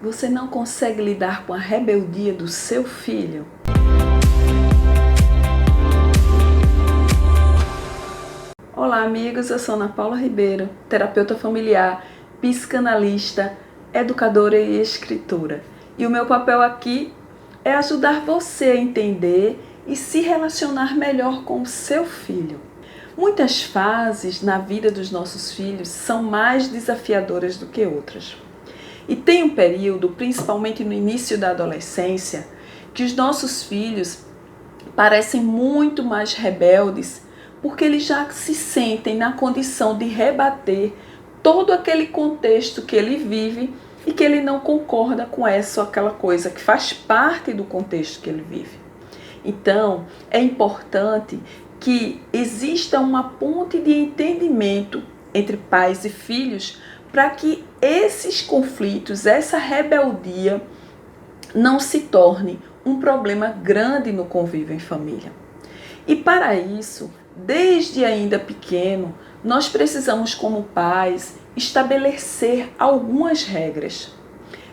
Você não consegue lidar com a rebeldia do seu filho? Olá amigos, eu sou Ana Paula Ribeiro, terapeuta familiar, psicanalista, educadora e escritora. E o meu papel aqui é ajudar você a entender e se relacionar melhor com o seu filho. Muitas fases na vida dos nossos filhos são mais desafiadoras do que outras. E tem um período, principalmente no início da adolescência, que os nossos filhos parecem muito mais rebeldes, porque eles já se sentem na condição de rebater todo aquele contexto que ele vive e que ele não concorda com essa ou aquela coisa que faz parte do contexto que ele vive. Então, é importante que exista uma ponte de entendimento entre pais e filhos para que esses conflitos, essa rebeldia, não se torne um problema grande no convívio em família. E para isso, desde ainda pequeno, nós precisamos, como pais, estabelecer algumas regras.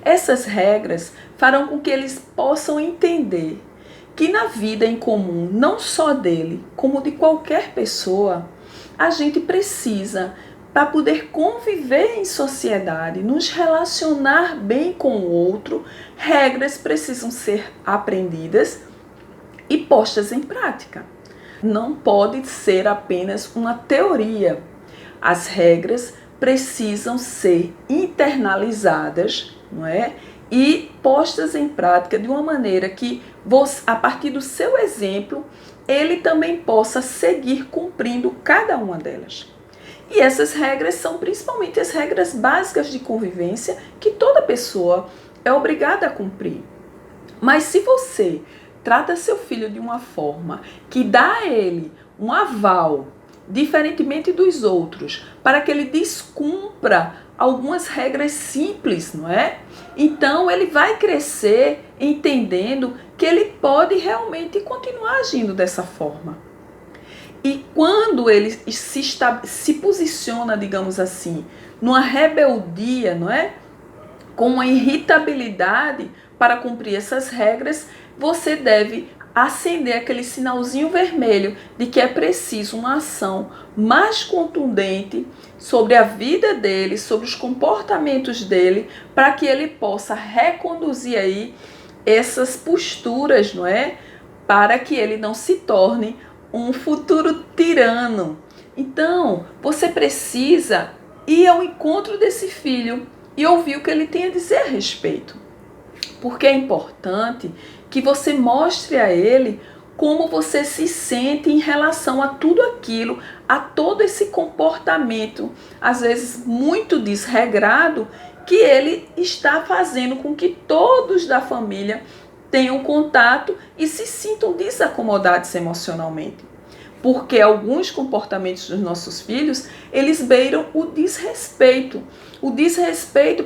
Essas regras farão com que eles possam entender que na vida em comum, não só dele, como de qualquer pessoa, a gente precisa, para poder conviver em sociedade, nos relacionar bem com o outro, regras precisam ser aprendidas e postas em prática. Não pode ser apenas uma teoria. As regras precisam ser internalizadas, não é? E postas em prática de uma maneira que, a partir do seu exemplo, ele também possa seguir cumprindo cada uma delas. E essas regras são principalmente as regras básicas de convivência que toda pessoa é obrigada a cumprir. Mas se você trata seu filho de uma forma que dá a ele um aval, diferentemente dos outros, para que ele descumpra algumas regras simples, não é? Então ele vai crescer entendendo que ele pode realmente continuar agindo dessa forma. E quando ele se posiciona, digamos assim, numa rebeldia, não é? Com uma irritabilidade para cumprir essas regras, você deve acender aquele sinalzinho vermelho de que é preciso uma ação mais contundente sobre a vida dele, sobre os comportamentos dele, para que ele possa reconduzir aí essas posturas, não é? Para que ele não se torne um futuro tirano. Então, você precisa ir ao encontro desse filho e ouvir o que ele tem a dizer a respeito. Porque é importante que você mostre a ele como você se sente em relação a tudo aquilo, a todo esse comportamento, às vezes muito desregrado, que ele está fazendo com que todos da família tenham contato e se sintam desacomodados emocionalmente. Porque alguns comportamentos dos nossos filhos, eles beiram o desrespeito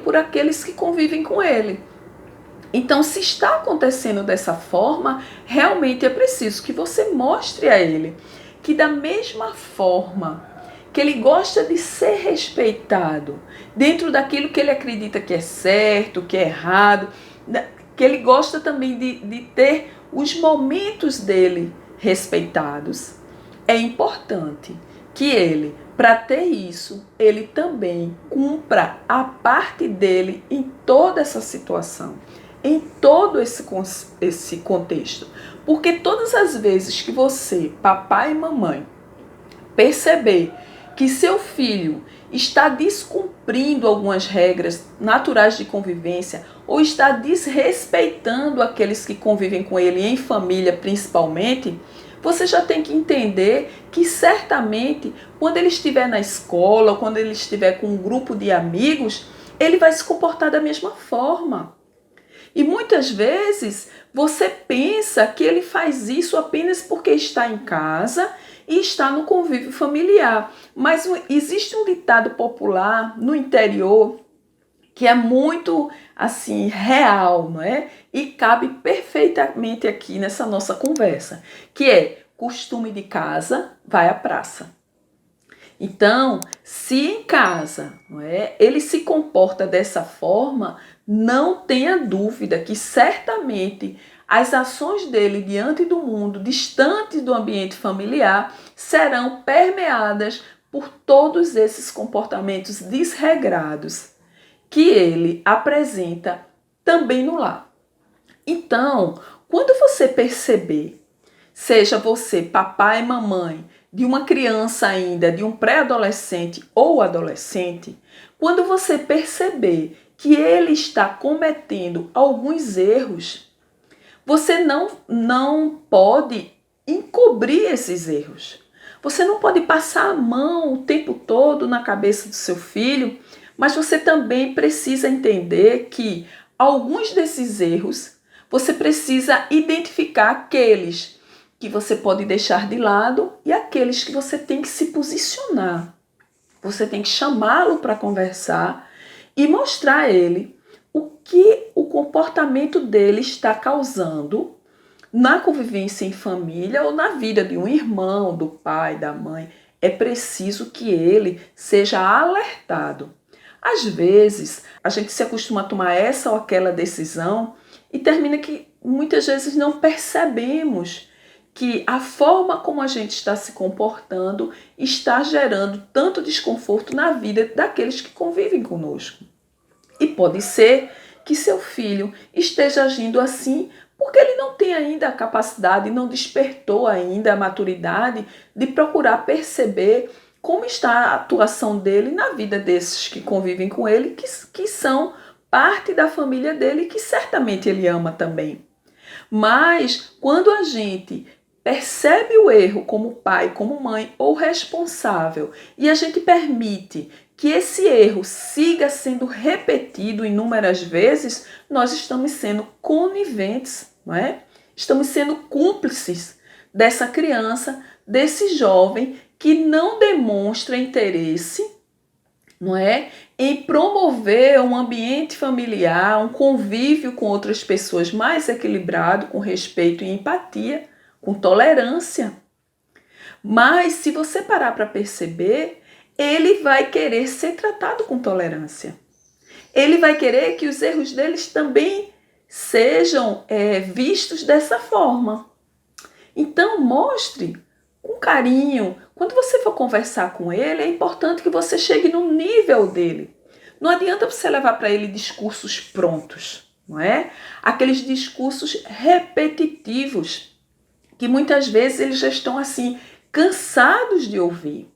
por aqueles que convivem com ele. Então, se está acontecendo dessa forma, realmente é preciso que você mostre a ele que da mesma forma que ele gosta de ser respeitado, dentro daquilo que ele acredita que é certo, que é errado, que ele gosta também de ter os momentos dele respeitados. É importante que ele, para ter isso, ele também cumpra a parte dele em toda essa situação, em todo esse contexto. Porque todas as vezes que você, papai e mamãe, perceber que seu filho está descumprindo algumas regras naturais de convivência ou está desrespeitando aqueles que convivem com ele, em família principalmente, você já tem que entender que certamente quando ele estiver na escola, quando ele estiver com um grupo de amigos, ele vai se comportar da mesma forma. E muitas vezes você pensa que ele faz isso apenas porque está em casa e está no convívio familiar. Mas existe um ditado popular no interior que é muito assim real, não é? E cabe perfeitamente aqui nessa nossa conversa, que é: costume de casa vai à praça. Então, se em casa, não é, ele se comporta dessa forma, não tenha dúvida que certamente as ações dele diante do mundo, distantes do ambiente familiar, serão permeadas por todos esses comportamentos desregrados que ele apresenta também no lar. Então, quando você perceber, seja você papai e mamãe de uma criança ainda, de um pré-adolescente ou adolescente, quando você perceber que ele está cometendo alguns erros, você não pode encobrir esses erros. Você não pode passar a mão o tempo todo na cabeça do seu filho, mas você também precisa entender que alguns desses erros você precisa identificar aqueles que você pode deixar de lado e aqueles que você tem que se posicionar. Você tem que chamá-lo para conversar e mostrar a ele o que o comportamento dele está causando na convivência em família ou na vida de um irmão, do pai, da mãe. É preciso que ele seja alertado. Às vezes, a gente se acostuma a tomar essa ou aquela decisão e termina que muitas vezes não percebemos que a forma como a gente está se comportando está gerando tanto desconforto na vida daqueles que convivem conosco. E pode ser que seu filho esteja agindo assim porque ele não tem ainda a capacidade, não despertou ainda a maturidade de procurar perceber como está a atuação dele na vida desses que convivem com ele, que são parte da família dele, que certamente ele ama também. Mas quando a gente percebe o erro como pai, como mãe ou responsável e a gente permite que esse erro siga sendo repetido inúmeras vezes, nós estamos sendo coniventes, não é? Estamos sendo cúmplices dessa criança, desse jovem que não demonstra interesse, não é, em promover um ambiente familiar, um convívio com outras pessoas mais equilibrado, com respeito e empatia, com tolerância. Mas se você parar para perceber, ele vai querer ser tratado com tolerância. Ele vai querer que os erros deles também sejam vistos dessa forma. Então, mostre com carinho. Quando você for conversar com ele, é importante que você chegue no nível dele. Não adianta você levar para ele discursos prontos, não é? Aqueles discursos repetitivos, que muitas vezes eles já estão assim, cansados de ouvir.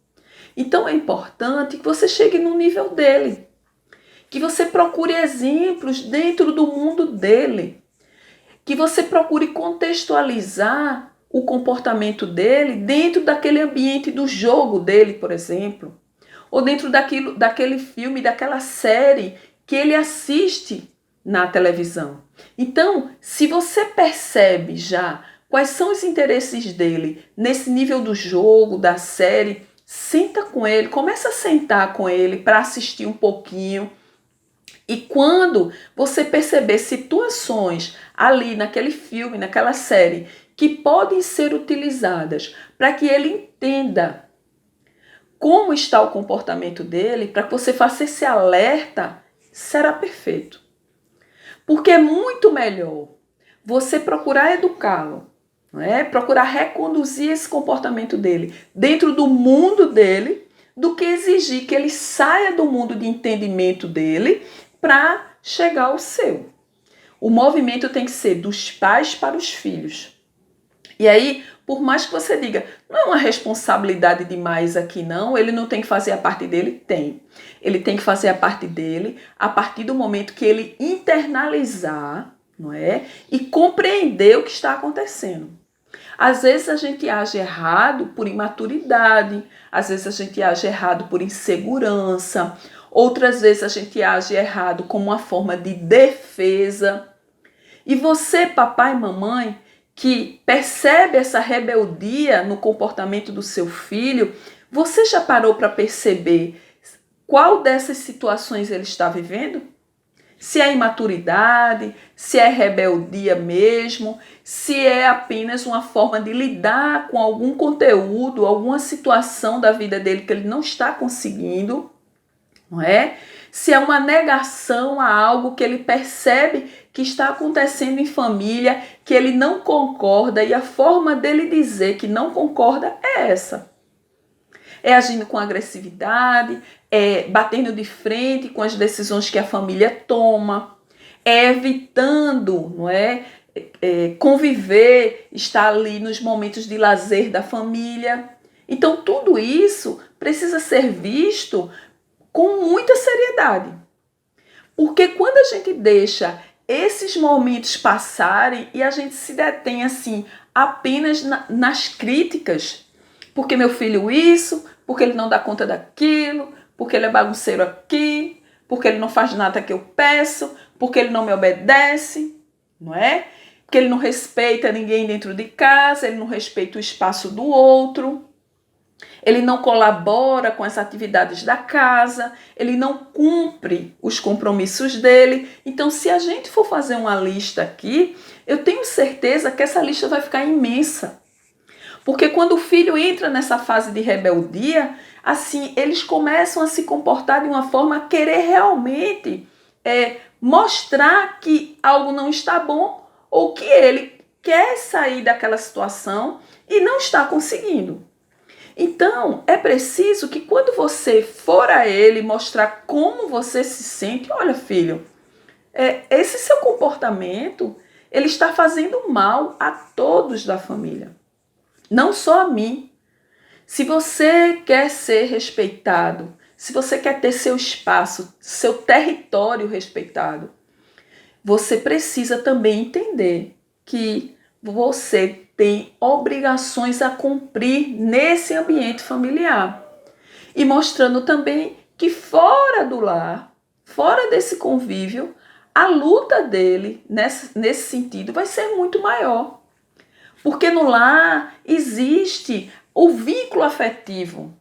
Então é importante que você chegue no nível dele, que você procure exemplos dentro do mundo dele, que você procure contextualizar o comportamento dele dentro daquele ambiente do jogo dele, por exemplo, ou dentro daquele filme, daquela série que ele assiste na televisão. Então, se você percebe já quais são os interesses dele nesse nível do jogo, da série, senta com ele, começa a sentar com ele para assistir um pouquinho. E quando você perceber situações ali naquele filme, naquela série, que podem ser utilizadas para que ele entenda como está o comportamento dele, para que você faça esse alerta, será perfeito. Porque é muito melhor você procurar educá-lo, não é? Procurar reconduzir esse comportamento dele dentro do mundo dele, do que exigir que ele saia do mundo de entendimento dele para chegar ao seu. O movimento tem que ser dos pais para os filhos. E aí, por mais que você diga, não é uma responsabilidade demais aqui não, ele não tem que fazer a parte dele? Tem. Ele tem que fazer a parte dele a partir do momento que ele internalizar, não é? E compreender o que está acontecendo. Às vezes a gente age errado por imaturidade, às vezes a gente age errado por insegurança, outras vezes a gente age errado como uma forma de defesa. E você, papai e mamãe, que percebe essa rebeldia no comportamento do seu filho, você já parou para perceber qual dessas situações ele está vivendo? Se é imaturidade, se é rebeldia mesmo, se é apenas uma forma de lidar com algum conteúdo, alguma situação da vida dele que ele não está conseguindo, não é? se é uma negação a algo que ele percebe que está acontecendo em família, que ele não concorda, e a forma dele dizer que não concorda é essa. É agindo com agressividade, é batendo de frente com as decisões que a família toma, é evitando, não é? Conviver, estar ali nos momentos de lazer da família. Então, tudo isso precisa ser visto com muita seriedade. Porque quando a gente deixa esses momentos passarem e a gente se detém assim apenas nas críticas, porque meu filho isso, porque ele não dá conta daquilo, porque ele é bagunceiro aqui, porque ele não faz nada que eu peço, porque ele não me obedece, não é? Porque ele não respeita ninguém dentro de casa, ele não respeita o espaço do outro, ele não colabora com as atividades da casa, ele não cumpre os compromissos dele. Então, se a gente for fazer uma lista aqui, eu tenho certeza que essa lista vai ficar imensa. Porque quando o filho entra nessa fase de rebeldia, assim, eles começam a se comportar de uma forma a querer realmente mostrar que algo não está bom ou que ele quer sair daquela situação e não está conseguindo. Então, é preciso que quando você for a ele mostrar como você se sente, olha, filho, esse seu comportamento, ele está fazendo mal a todos da família, não só a mim. Se você quer ser respeitado, se você quer ter seu espaço, seu território respeitado, você precisa também entender que você tem obrigações a cumprir nesse ambiente familiar. E mostrando também que fora do lar, fora desse convívio, a luta dele nesse sentido vai ser muito maior. Porque no lar existe o vínculo afetivo,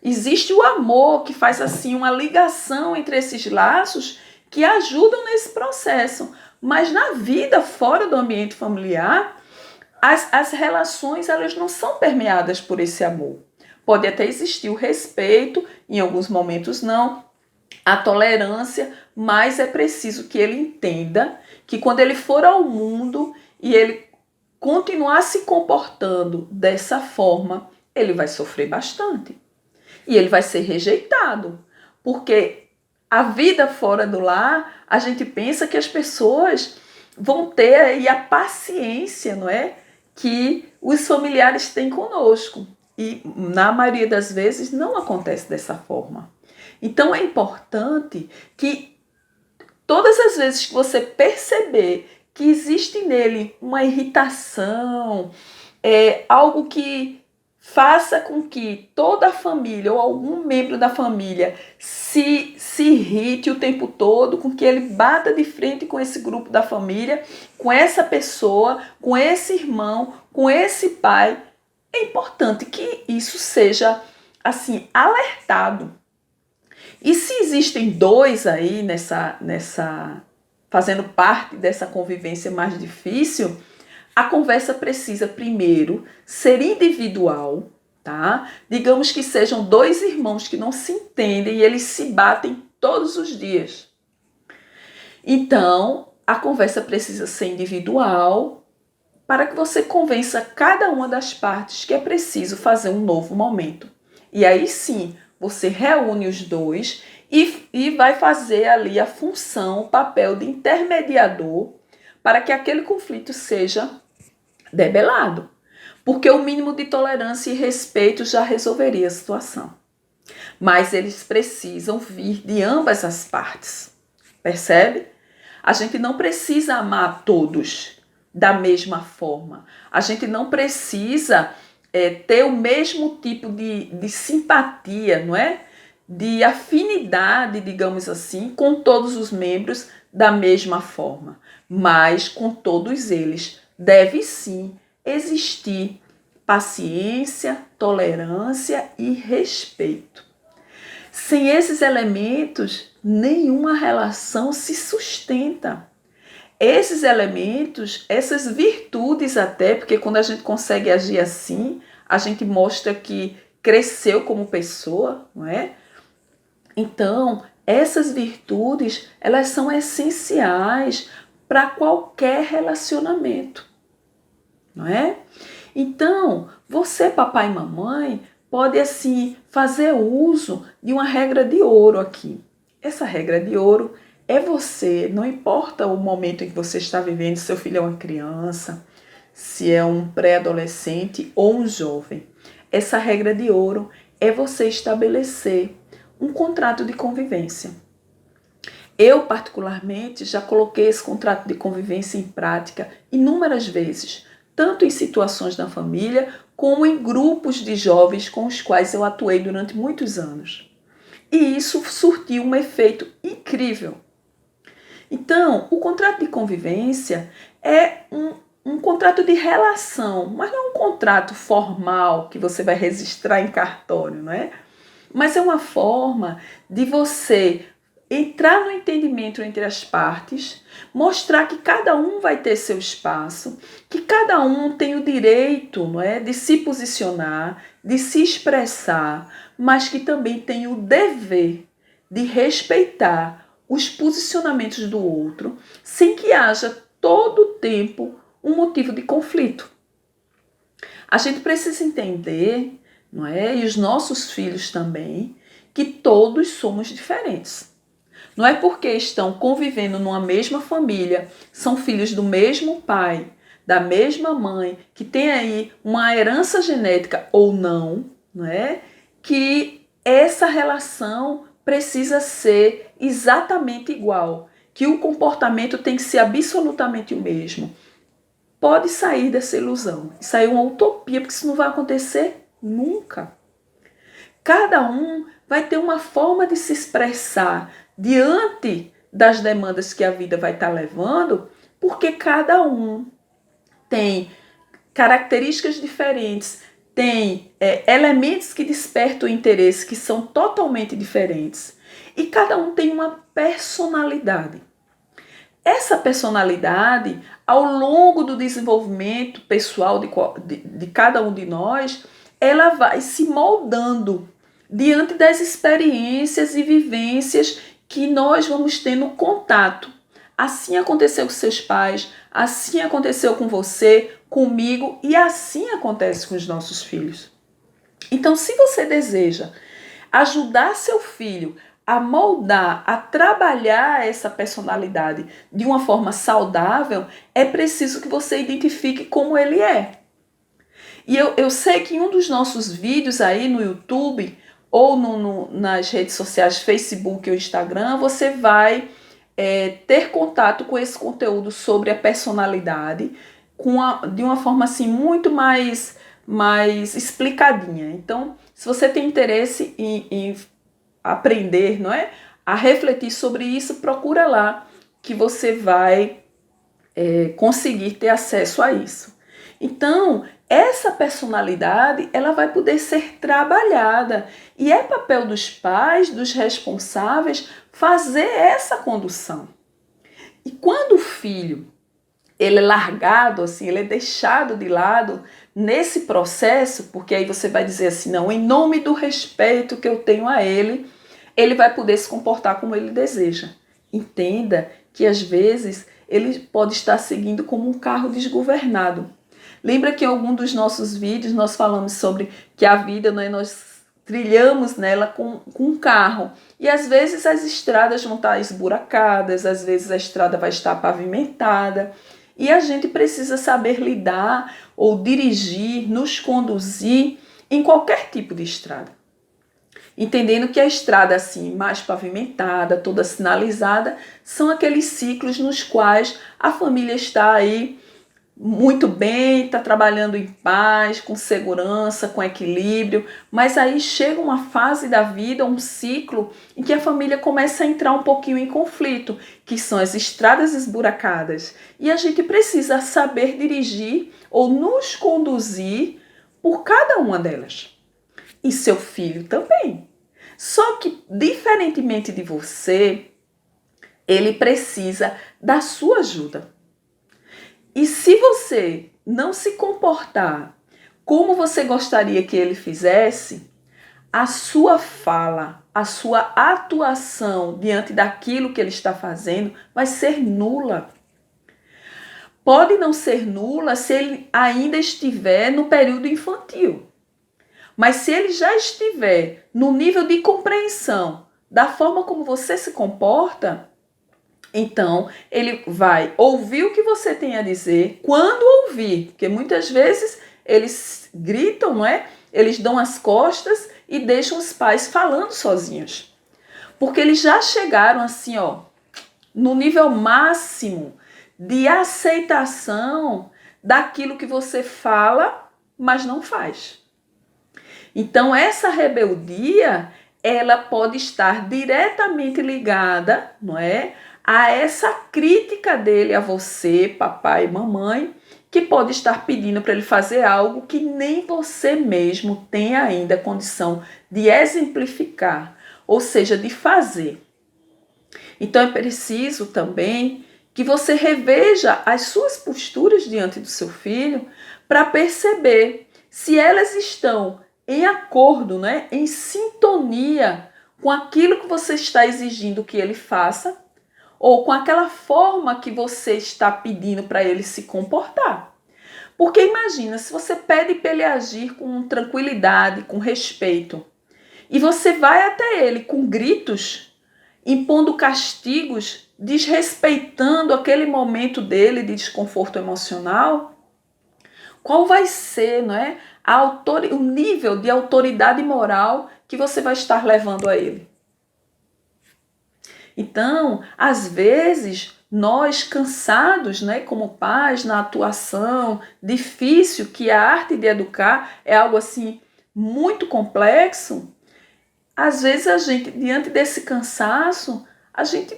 existe o amor que faz assim uma ligação entre esses laços que ajudam nesse processo. Mas na vida fora do ambiente familiar, as relações elas não são permeadas por esse amor. Pode até existir o respeito, em alguns momentos não, a tolerância, mas é preciso que ele entenda que quando ele for ao mundo e ele continuar se comportando dessa forma, ele vai sofrer bastante. E ele vai ser rejeitado, porque a vida fora do lar, a gente pensa que as pessoas vão ter aí a paciência, não é? Que os familiares têm conosco. E na maioria das vezes não acontece dessa forma. Então é importante que todas as vezes que você perceber que existe nele uma irritação, algo que faça com que toda a família ou algum membro da família se irrite o tempo todo, com que ele bata de frente com esse grupo da família, com essa pessoa, com esse irmão, com esse pai, é importante que isso seja assim alertado. E se existem dois aí fazendo parte dessa convivência mais difícil, a conversa precisa primeiro ser individual, tá? Digamos que sejam dois irmãos que não se entendem e eles se batem todos os dias. Então, a conversa precisa ser individual para que você convença cada uma das partes que é preciso fazer um novo momento. E aí sim, você reúne os dois e vai fazer ali a função, o papel de intermediador para que aquele conflito seja debelado. Porque o mínimo de tolerância e respeito já resolveria a situação. Mas eles precisam vir de ambas as partes. Percebe? A gente não precisa amar todos da mesma forma. A gente não precisa ter o mesmo tipo de simpatia, não é? De afinidade, digamos assim, com todos os membros da mesma forma. Mas com todos eles deve sim existir paciência, tolerância e respeito. Sem esses elementos, nenhuma relação se sustenta. Esses elementos, essas virtudes até, porque quando a gente consegue agir assim, a gente mostra que cresceu como pessoa, não é? Então, Essas virtudes, elas são essenciais para qualquer relacionamento, não é? Então, você, papai e mamãe, pode assim fazer uso de uma regra de ouro aqui. Essa regra de ouro é você, não importa o momento em que você está vivendo, se seu filho é uma criança, se é um pré-adolescente ou um jovem. Essa regra de ouro é você estabelecer um contrato de convivência. Eu, particularmente, já coloquei esse contrato de convivência em prática inúmeras vezes, tanto em situações da família, como em grupos de jovens com os quais eu atuei durante muitos anos. E isso surtiu um efeito incrível. Então, o contrato de convivência é um contrato de relação, mas não é um contrato formal que você vai registrar em cartório, não é? Mas é uma forma de você entrar no entendimento entre as partes, mostrar que cada um vai ter seu espaço, que cada um tem o direito, não é, de se posicionar, de se expressar, mas que também tem o dever de respeitar os posicionamentos do outro, sem que haja todo o tempo um motivo de conflito. A gente precisa entender, não é, e os nossos filhos também, que todos somos diferentes. Não é porque estão convivendo numa mesma família, são filhos do mesmo pai, da mesma mãe, que tem aí uma herança genética ou não, não é? Que essa relação precisa ser exatamente igual, que o comportamento tem que ser absolutamente o mesmo. Pode sair dessa ilusão, isso aí é uma utopia, porque isso não vai acontecer nunca. Cada um vai ter uma forma de se expressar diante das demandas que a vida vai estar levando, porque cada um tem características diferentes, tem elementos que despertam o interesse que são totalmente diferentes. E cada um tem uma personalidade. Essa personalidade, ao longo do desenvolvimento pessoal de cada um de nós, ela vai se moldando diante das experiências e vivências que nós vamos tendo contato. Assim aconteceu com seus pais, assim aconteceu com você, comigo e assim acontece com os nossos filhos. Então, se você deseja ajudar seu filho a moldar, a trabalhar essa personalidade de uma forma saudável, é preciso que você identifique como ele é. E eu sei que em um dos nossos vídeos aí no YouTube ou nas redes sociais Facebook ou Instagram, você vai ter contato com esse conteúdo sobre a personalidade de uma forma assim muito mais explicadinha. Então, se você tem interesse em aprender, não é, a refletir sobre isso, procura lá que você vai conseguir ter acesso a isso. Então, essa personalidade, ela vai poder ser trabalhada e é papel dos pais, dos responsáveis, fazer essa condução. E quando o filho, ele é largado, assim, ele é deixado de lado nesse processo, porque aí você vai dizer assim, não, em nome do respeito que eu tenho a ele, ele vai poder se comportar como ele deseja. Entenda que às vezes ele pode estar seguindo como um carro desgovernado. Lembra que em algum dos nossos vídeos nós falamos sobre que a vida, né, nós trilhamos nela com um carro. E às vezes as estradas vão estar esburacadas, às vezes a estrada vai estar pavimentada. E a gente precisa saber lidar ou dirigir, nos conduzir em qualquer tipo de estrada. Entendendo que a estrada assim, mais pavimentada, toda sinalizada, são aqueles ciclos nos quais a família está aí muito bem, está trabalhando em paz, com segurança, com equilíbrio, mas aí chega uma fase da vida, um ciclo, em que a família começa a entrar um pouquinho em conflito, que são as estradas esburacadas. E a gente precisa saber dirigir ou nos conduzir por cada uma delas. E seu filho também. Só que, diferentemente de você, ele precisa da sua ajuda. E se você não se comportar como você gostaria que ele fizesse, a sua fala, a sua atuação diante daquilo que ele está fazendo vai ser nula. Pode não ser nula se ele ainda estiver no período infantil. Mas se ele já estiver no nível de compreensão da forma como você se comporta, então ele vai ouvir o que você tem a dizer quando ouvir. Porque muitas vezes eles gritam, não é? Eles dão as costas e deixam os pais falando sozinhos. Porque eles já chegaram assim, ó, no nível máximo de aceitação daquilo que você fala, mas não faz. Então, essa rebeldia, ela pode estar diretamente ligada, não é, a essa crítica dele a você, papai e mamãe, que pode estar pedindo para ele fazer algo que nem você mesmo tem ainda condição de exemplificar, ou seja, de fazer. Então, é preciso também que você reveja as suas posturas diante do seu filho para perceber se elas estão em acordo, né, em sintonia com aquilo que você está exigindo que ele faça ou com aquela forma que você está pedindo para ele se comportar. Porque imagina, se você pede para ele agir com tranquilidade, com respeito, e você vai até ele com gritos, impondo castigos, desrespeitando aquele momento dele de desconforto emocional, qual vai ser, não é, o nível de autoridade moral que você vai estar levando a ele? Então, às vezes, nós cansados, né, como pais, na atuação, difícil, que a arte de educar é algo assim muito complexo, às vezes a gente, diante desse cansaço, a gente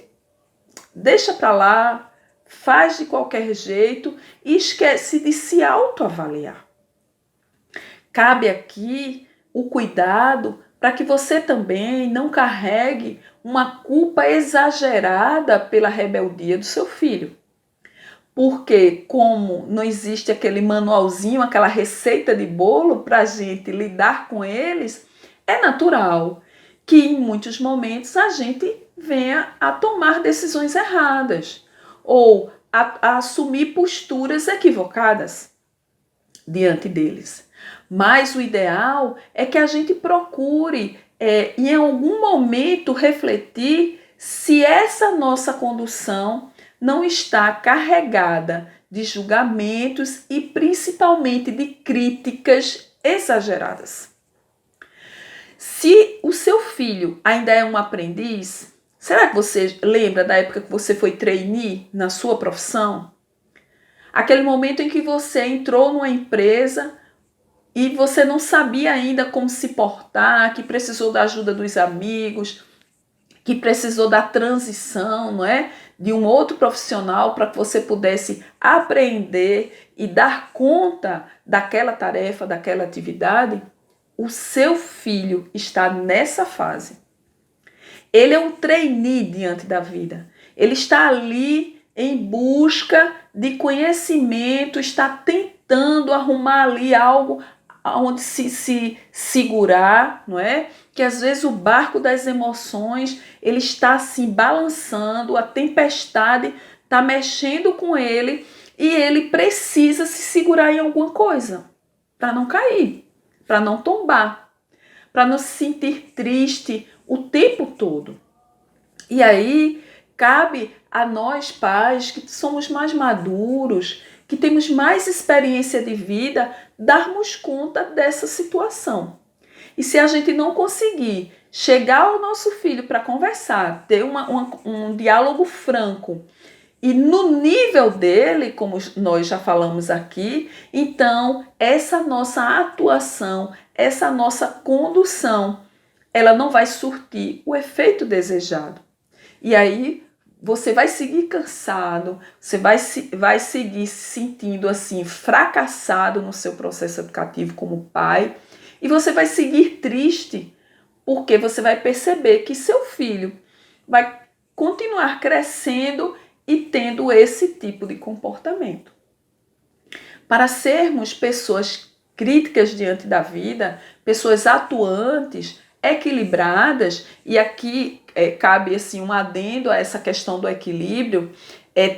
deixa para lá, faz de qualquer jeito e esquece de se autoavaliar. Cabe aqui o cuidado para que você também não carregue uma culpa exagerada pela rebeldia do seu filho. Porque como não existe aquele manualzinho, aquela receita de bolo para a gente lidar com eles, é natural que em muitos momentos a gente venha a tomar decisões erradas ou a assumir posturas equivocadas diante deles. Mas o ideal é que a gente procure, em algum momento, refletir se essa nossa condução não está carregada de julgamentos e principalmente de críticas exageradas. Se o seu filho ainda é um aprendiz, será que você lembra da época que você foi trainee na sua profissão? Aquele momento em que você entrou numa empresa e você não sabia ainda como se portar, que precisou da ajuda dos amigos, que precisou da transição, não é? De um outro profissional para que você pudesse aprender e dar conta daquela tarefa, daquela atividade. O seu filho está nessa fase. Ele é um trainee diante da vida. Ele está ali em busca de conhecimento, está tentando arrumar ali algo onde se segurar, não é? Que às vezes o barco das emoções, ele está assim balançando, a tempestade está mexendo com ele e ele precisa se segurar em alguma coisa para não cair, para não tombar, para não se sentir triste o tempo todo. E aí cabe a nós pais que somos mais maduros, que temos mais experiência de vida, darmos conta dessa situação. E se a gente não conseguir chegar ao nosso filho para conversar, ter um diálogo franco, e no nível dele, como nós já falamos aqui, então essa nossa atuação, essa nossa condução, ela não vai surtir o efeito desejado. E aí você vai seguir cansado, você vai seguir se sentindo assim fracassado no seu processo educativo como pai, e você vai seguir triste, porque você vai perceber que seu filho vai continuar crescendo e tendo esse tipo de comportamento. Para sermos pessoas críticas diante da vida, pessoas atuantes, equilibradas, e aqui cabe assim, um adendo a essa questão do equilíbrio.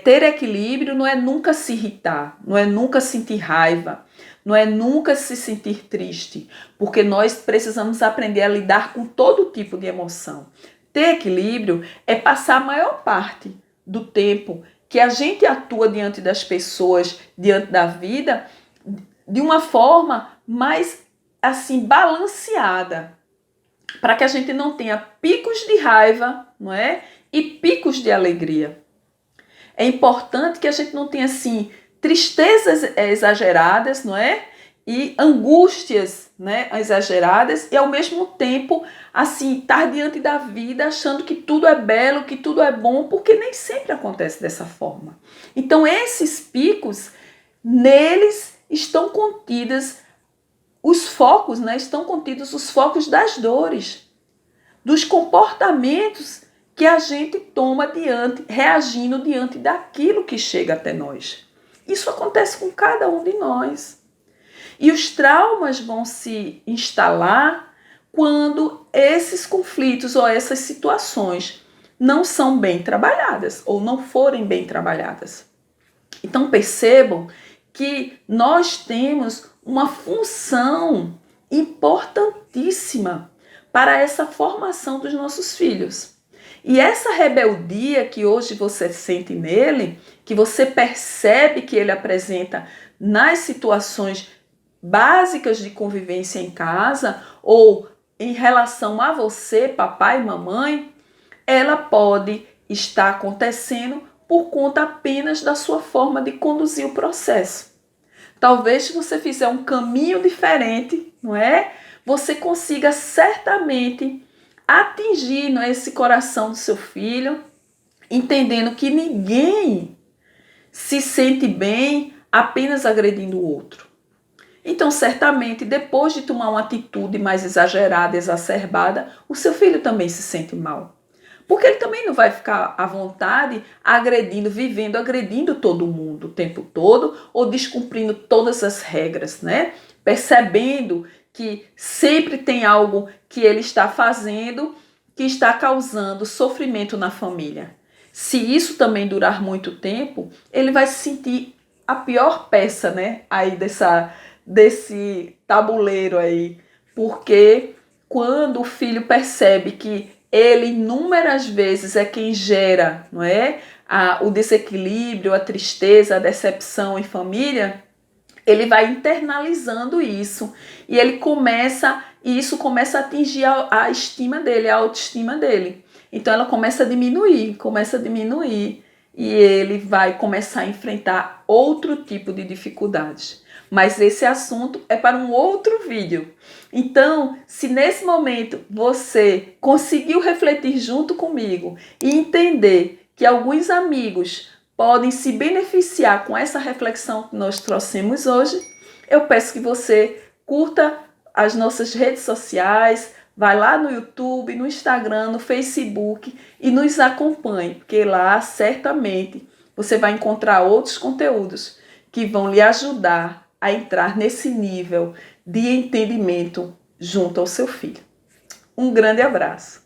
Ter equilíbrio não é nunca se irritar, não é nunca sentir raiva, não é nunca se sentir triste, porque nós precisamos aprender a lidar com todo tipo de emoção. Ter equilíbrio é passar a maior parte do tempo que a gente atua diante das pessoas, diante da vida, de uma forma mais assim balanceada, para que a gente não tenha picos de raiva, não é? E picos de alegria. É importante que a gente não tenha assim tristezas exageradas, não é? E angústias, né, exageradas, e ao mesmo tempo assim estar diante da vida achando que tudo é belo, que tudo é bom, porque nem sempre acontece dessa forma. Então esses picos, neles estão contidas os focos, né? Estão contidos os focos das dores, dos comportamentos que a gente toma reagindo diante daquilo que chega até nós. Isso acontece com cada um de nós. E os traumas vão se instalar quando esses conflitos ou essas situações não são bem trabalhadas ou não forem bem trabalhadas. Então percebam que nós temos uma função importantíssima para essa formação dos nossos filhos. E essa rebeldia que hoje você sente nele, que você percebe que ele apresenta nas situações básicas de convivência em casa ou em relação a você, papai e mamãe, ela pode estar acontecendo por conta apenas da sua forma de conduzir o processo. Talvez se você fizer um caminho diferente, não é? Você consiga certamente atingir, não é, esse coração do seu filho, entendendo que ninguém se sente bem apenas agredindo o outro. Então, certamente, depois de tomar uma atitude mais exagerada, exacerbada, o seu filho também se sente mal. Porque ele também não vai ficar à vontade agredindo todo mundo o tempo todo, ou descumprindo todas as regras, né? Percebendo que sempre tem algo que ele está fazendo que está causando sofrimento na família. Se isso também durar muito tempo, ele vai se sentir a pior peça, né? Aí desse tabuleiro aí, porque quando o filho percebe que ele inúmeras vezes é quem gera, não é, o desequilíbrio, a tristeza, a decepção em família, ele vai internalizando isso e isso começa a atingir a estima dele, a autoestima dele. Então ela começa a diminuir e ele vai começar a enfrentar outro tipo de dificuldades. Mas esse assunto é para um outro vídeo. Então, se nesse momento você conseguiu refletir junto comigo e entender que alguns amigos podem se beneficiar com essa reflexão que nós trouxemos hoje, eu peço que você curta as nossas redes sociais, vai lá no YouTube, no Instagram, no Facebook e nos acompanhe, porque lá certamente você vai encontrar outros conteúdos que vão lhe ajudar a entrar nesse nível de entendimento junto ao seu filho. Um grande abraço.